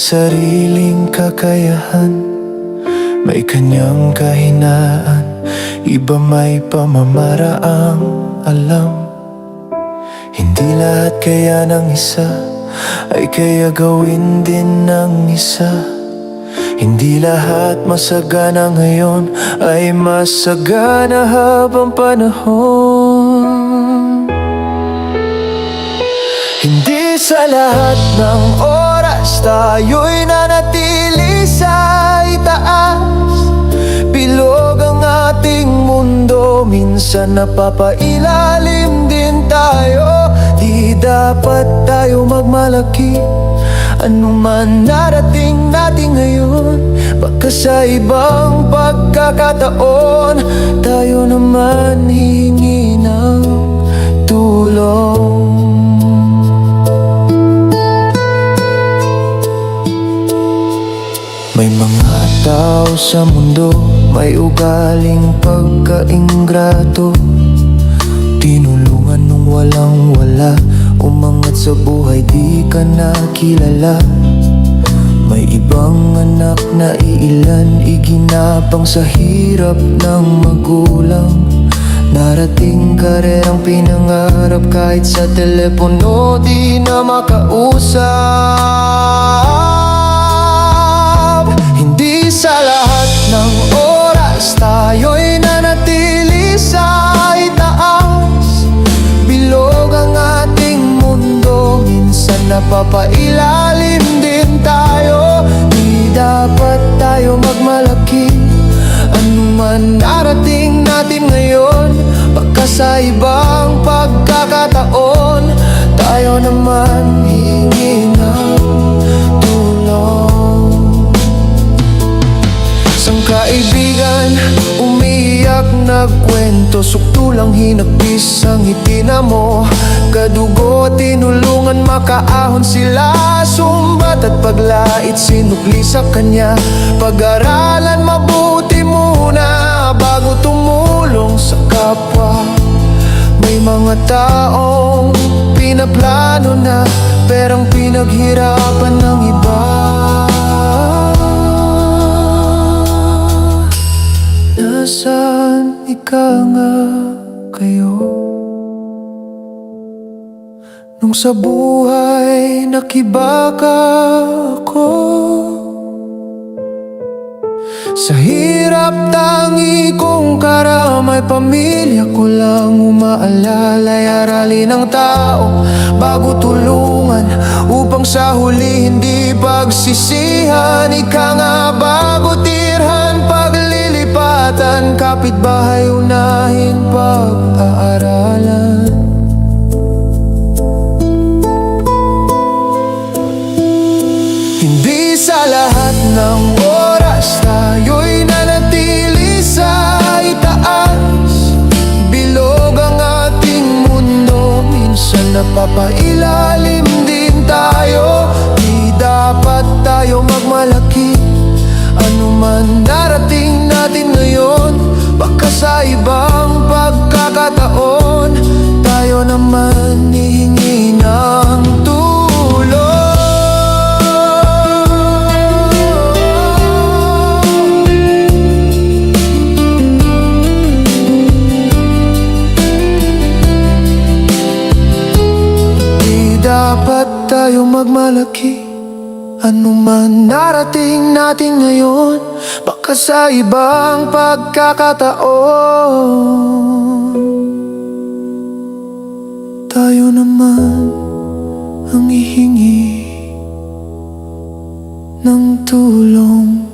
sariling kakayahan, may kanyang kahinaan, iba may pamamaraang alam. Hindi lahat kaya ng isa ay kaya gawin din ng isa. Hindi lahat masagana ngayon ay masagana habang panahon. Hindi sa lahat ng oras tayo'y nanatili sa itaas. Bilog ang ating mundo, minsan napapailalim din tayo. Di dapat tayo magmalaki, anuman narating natin ngayon. Baka sa ibang pagkakataon tayo naman hihingi ng tulong. May mga tao sa mundo, may ugaling pagkaingrato. Tinulungan nung walang-wala, umangat sa buhay di ka nakilala. May ibang anak na iilan, iginapang sa hirap ng magulang. Narating karerang pinangarap, kahit sa telepono di na makausap. Hindi sa lahat ng oras tayo'y nanatili sa itaas. Bilog ang ating mundo, minsan napapailalim din tayo. Di dapat tayo magmalaki, anuman narating natin ngayon. Baka sa ibang pagkakataon tayo naman hihingi ng tulong. Isang kaibigan umiiyak nagkwento, suktulang hinagpis ang hitina mo. Kadugo tinulungan makaahon sila, sumbat at paglait sinukli sa kanya. Pag-aralan mabuti muna bago tumulong sa kapwa. May mga taong pinaplano na perang pinaghirapan ng iba. Nasaan ika nga kayo? Nung sa buhay nakibaka ako, sa hirap tangi kong karamay, pamilya ko lang umaalalay. Aralin ng tao bago tulungan, upang sa huli hindi pagsisihan. Ika nga bago tirhan, paglilipatan, kapitbahay unahin pag-aaralan. Hindi sa lahat ng oras tayo'y nanatili sa itaas. Bilog ang ating mundo, minsan napapailalim din tayo. Di dapat tayo magmalaki, anuman narating natin ngayon. Baka sa ibang pagkakataon tayo naman hihingi ng tulong. Dapat tayo magmalaki, anuman narating natin ngayon. Baka sa ibang pagkakataon tayo naman ang hihingi ng tulong.